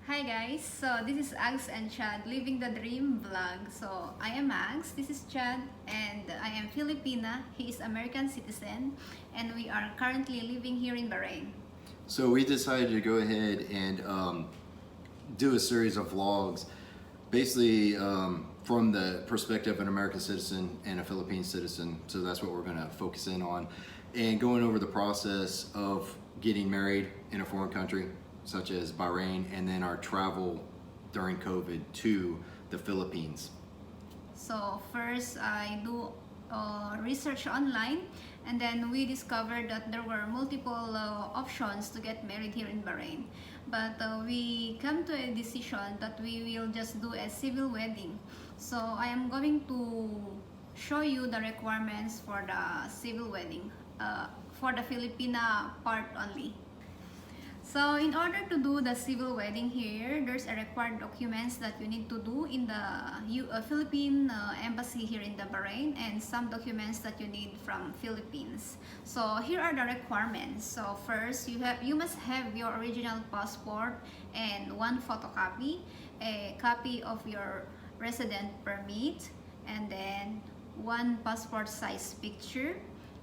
Hi guys, so this is Agz&Chad Living the Dream vlog. So I am Agz, this is Chad, and I am Filipina, he is American citizen, and we are currently living here in Bahrain. So we decided to go ahead and do a series of vlogs, basically from the perspective of an American citizen and a Philippine citizen. So that's what we're going to focus in on, and going over the process of getting married in a foreign country, such as Bahrain, and then our travel during COVID to the Philippines. So first I do research online, and then we discovered that there were multiple options to get married here in Bahrain. But we come to a decision that we will just do a civil wedding. So I am going to show you the requirements for the civil wedding for the Filipina part only. So in order to do the civil wedding here, there's a required documents that you need to do in the Philippine embassy here in the Bahrain, and some documents that you need from Philippines. So here are the requirements. So first, you must have your original passport and one photocopy, a copy of your resident permit, and then one passport size picture,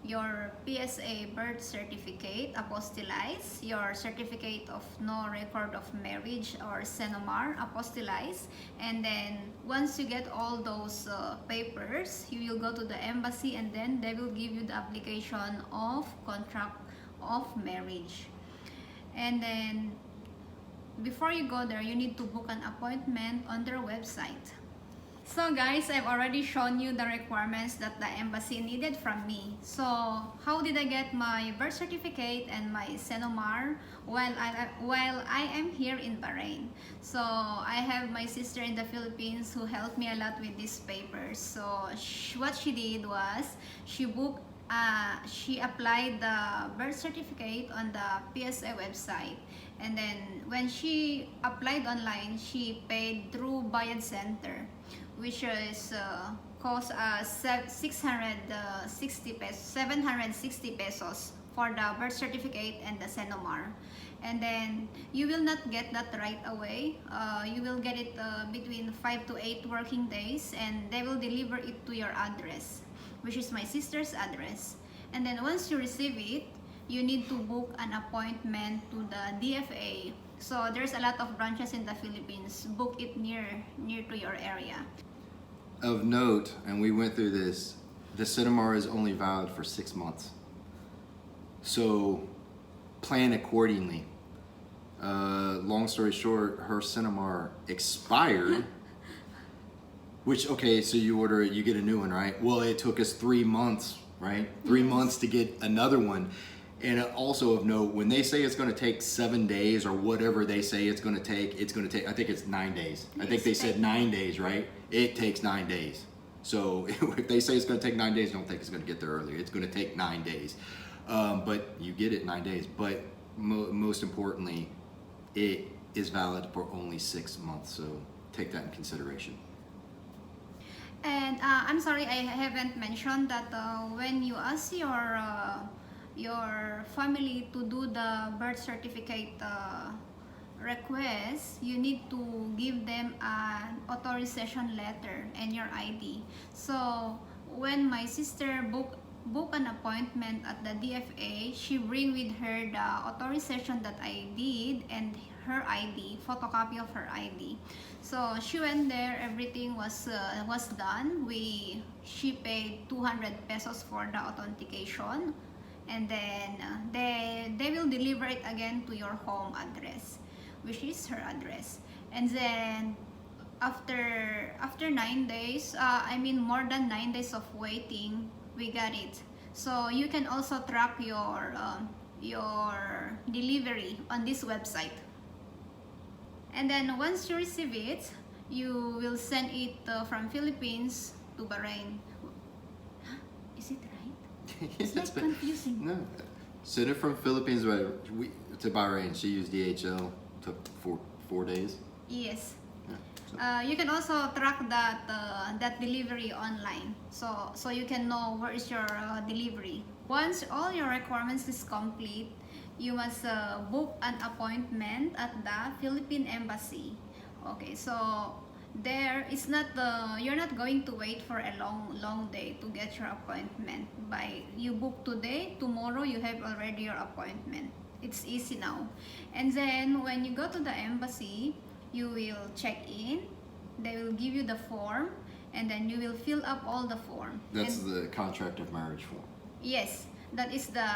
your PSA birth certificate apostillized, your certificate of no record of marriage or CENOMAR apostillized, and then once you get all those papers, you will go to the embassy, and then they will give you the application of contract of marriage. And then before you go there, you need to book an appointment on their website. So guys, I've already shown you the requirements that the embassy needed from me. So how did I get my birth certificate and my CENOMAR while I am here in Bahrain? So I have my sister in the Philippines who helped me a lot with these papers. So what she did was she applied the birth certificate on the PSA website, and then when she applied online, she paid through Bayad Center, which is cost 760 pesos for the birth certificate and the CENOMAR. And then you will not get that right away. You will get it between 5 to 8 working days, and they will deliver it to your address, which is my sister's address. And then once you receive it, you need to book an appointment to the DFA. So there's a lot of branches in the Philippines. Book it near to your area. Of note, and we went through this, the CENOMAR is only valid for 6 months. So plan accordingly. Long story short, her CENOMAR expired. Which, okay, so you order it, you get a new one, right? Well, it took us 3 months, right? 3 months to get another one. And also of note, when they say it's going to take 7 days or whatever they say it's going to take, I think it's 9 days. I think they said 9 days, right? It takes 9 days. So if they say it's going to take 9 days, don't think it's going to get there earlier. It's going to take 9 days. But you get it 9 days. But most importantly, it is valid for only 6 months. So take that in consideration. And I'm sorry, I haven't mentioned that when you ask your family to do the birth certificate request, you need to give them an authorization letter and your ID. So when my sister book an appointment at the DFA, she bring with her the authorization that I did and her ID, photocopy of her ID. So she went there, everything was done. She paid 200 pesos for the authentication, and then they will deliver it again to your home address, which is her address. And then after 9 days, more than 9 days of waiting, we got it. So you can also track your delivery on this website. And then once you receive it, you will send it from Philippines to Bahrain. Is it right? It's like confusing. No. Send it from Philippines to Bahrain. She used DHL. Took 4 days. Yes. Yeah, You can also track that delivery online, so you can know where is your delivery. Once all your requirements is complete, you must book an appointment at the Philippine Embassy. Okay, so there it's not you're not going to wait for a long day to get your appointment. By you book today, tomorrow you have already your appointment. It's easy now. And then when you go to the embassy, you will check in. They will give you the form, and then you will fill up all the form. That's and, the contract of marriage form. yes, that is the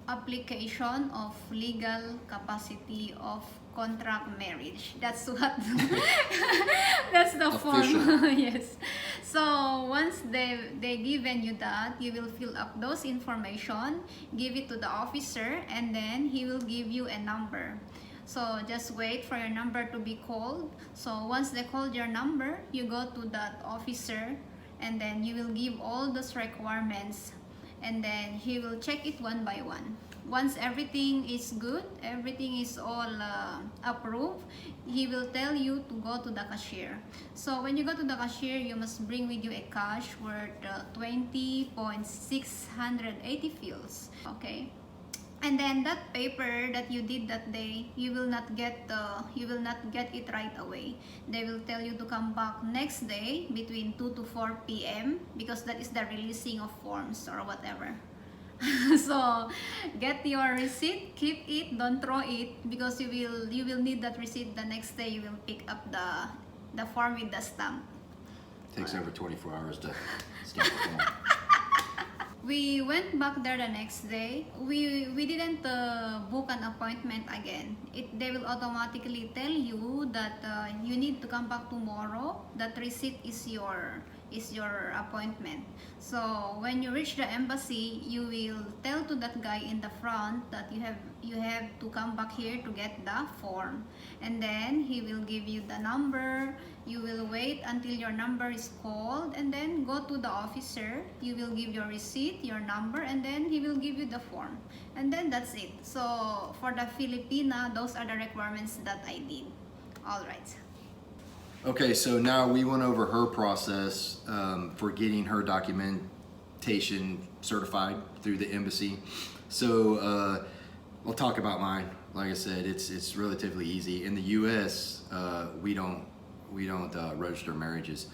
application of legal capacity of contract marriage. That's what that's the Official. form. Yes. So once they given you that, you will fill up those information, give it to the officer, and then he will give you a number. So just wait for your number to be called. So once they called your number, you go to that officer, and then you will give all those requirements, and then he will check it one by one. Once everything is good, everything is all approved, he will tell you to go to the cashier. So when you go to the cashier, you must bring with you a cash worth 20.680 fils. Okay. And then that paper that you did that day, you will not get it right away. They will tell you to come back next day between 2 to 4 p.m. because that is the releasing of forms or whatever. So get your receipt, keep it, don't throw it, because you will need that receipt the next day. You will pick up the form with the stamp. Takes over 24 hours to stamp the form. We went back there the next day. We didn't book an appointment again. They will automatically tell you that you need to come back tomorrow. That receipt is your appointment. So when you reach the embassy, you will tell to that guy in the front that you have to come back here to get the form, and then he will give you the number. You will wait until your number is called, and then go to the officer. You will give your receipt, your number, and then he will give you the form, and then that's it. So for the Filipina, those are the requirements that I did. All right. Okay, so now we went over her process for getting her documentation certified through the embassy. So I'll talk about mine. Like I said, it's relatively easy. In the U.S., we don't register marriages.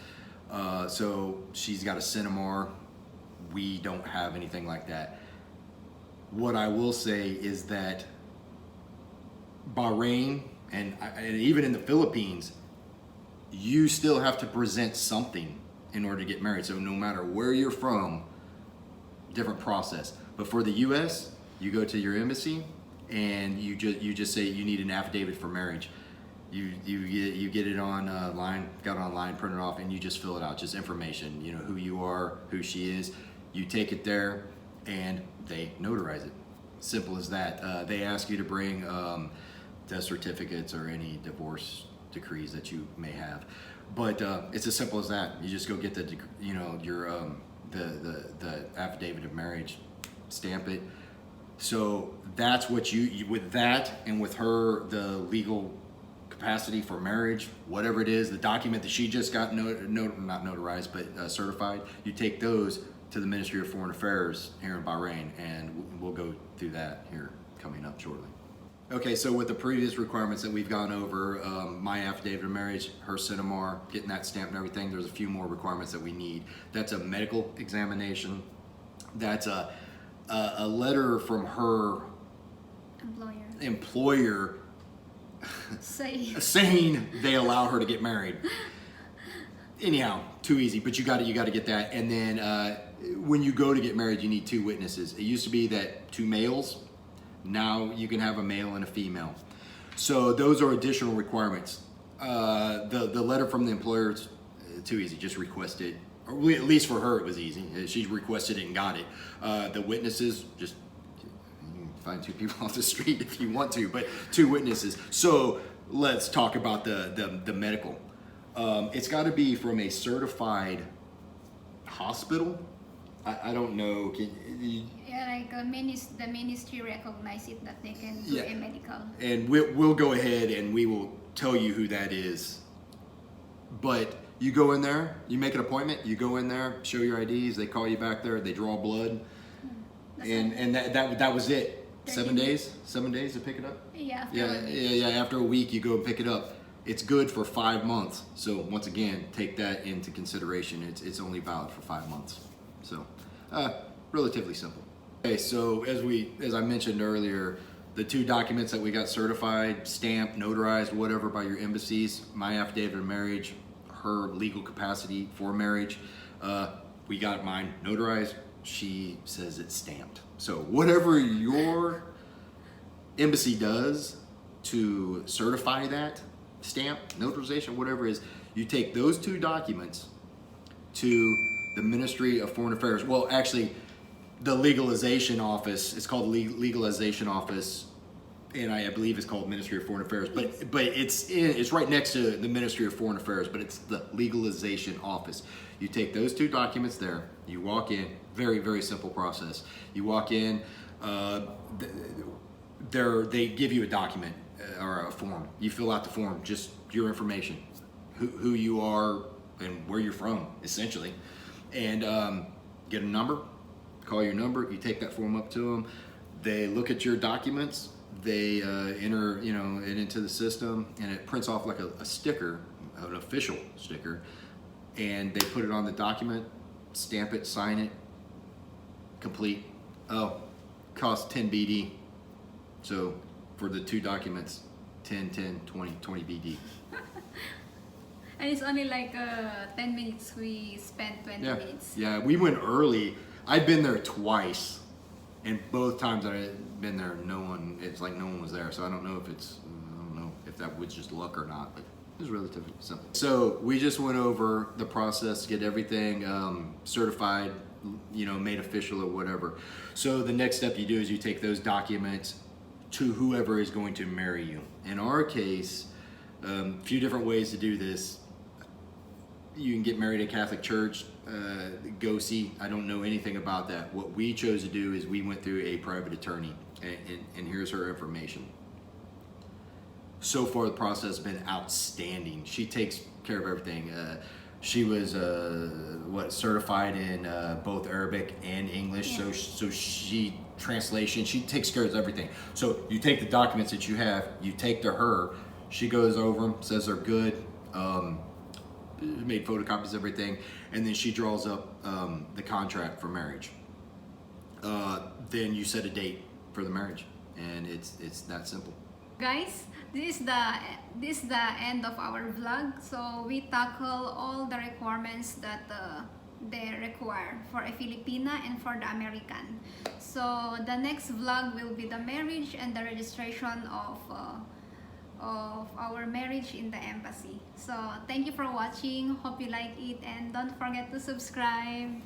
So she's got a Cinemar. We don't have anything like that. What I will say is that Bahrain and even in the Philippines, you still have to present something in order to get married. So no matter where you're from, different process. But for the U.S., you go to your embassy and you just say you need an affidavit for marriage. You get it online, got it online, print it off, and you just fill it out, just information. You know who you are, who she is. You take it there, and they notarize it. Simple as that. They ask you to bring death certificates or any divorce decrees that you may have, but it's as simple as that. You just go get the affidavit of marriage, stamp it. So that's what you with that, and with her, the legal capacity for marriage, whatever it is, the document that she just got not notarized but certified, you take those to the Ministry of Foreign Affairs here in Bahrain, and we'll go through that here coming up shortly. Okay, so with the previous requirements that we've gone over, my affidavit of marriage, her Cinemar, getting that stamped and everything, there's a few more requirements that we need. That's a medical examination. That's a letter from her employer saying they allow her to get married. Anyhow, too easy, but you got to get that. And then when you go to get married, you need 2 witnesses. It used to be that 2 males. Now you can have a male and a female. So those are additional requirements. The letter from the employer is too easy. Just request it. Or at least for her, it was easy. She requested it and got it. The witnesses, just you can find 2 people off the street if you want to, but 2 witnesses. So let's talk about the medical. It's got to be from a certified hospital. I don't know. Like the ministry recognize it that they can do a medical. And we'll go ahead and we will tell you who that is. But you go in there, you make an appointment, you go in there, show your IDs, they call you back there, they draw blood, and that was it. 7 days. 7 days to pick it up. Yeah. After a week, you go pick it up. It's good for 5 months. So once again, take that into consideration. It's only valid for 5 months. So relatively simple. Okay, so as I mentioned earlier, the 2 documents that we got certified, stamped, notarized, whatever by your embassies, my affidavit of marriage, her legal capacity for marriage, we got mine notarized. She says it's stamped. So whatever your embassy does to certify that, stamp, notarization, whatever it is, you take those 2 documents to the Ministry of Foreign Affairs. Well, actually, the legalization office, it's called the legalization office, and I believe it's called Ministry of Foreign Affairs, but it's right next to the Ministry of Foreign Affairs, but it's the legalization office. You take those 2 documents there, you walk in, very, very simple process. You walk in, they give you a document or a form. You fill out the form, just your information, who you are and where you're from, essentially, and get a number, call your number, you take that form up to them, they look at your documents, they enter it into the system, and it prints off like a sticker, an official sticker, and they put it on the document, stamp it, sign it, complete. Oh, costs 10 BD. So for the 2 documents, 10, 20 BD. And it's only like 10 minutes. We spent 20 minutes. Yeah, we went early. I've been there twice, and both times that I've been there, it's like no one was there. So I don't know if that was just luck or not, but it was relatively simple. So we just went over the process to get everything certified, made official or whatever. So the next step you do is you take those documents to whoever is going to marry you. In our case, a few different ways to do this. You can get married at a Catholic church, go see. I don't know anything about that. What we chose to do is we went through a private attorney, and here's her information. So far, the process has been outstanding. She takes care of everything. She was certified in both Arabic and English, Yeah. so she translation. She takes care of everything. So you take the documents that you have, you take to her. She goes over them, says they're good. Made photocopies of everything, and then she draws up the contract for marriage. Then you set a date for the marriage, and it's that simple. Guys, this is the end of our vlog. So we tackle all the requirements that they require for a Filipina and for the American. So the next vlog will be the marriage and the registration of our marriage in the embassy. So thank you for watching. Hope you like it, and don't forget to subscribe.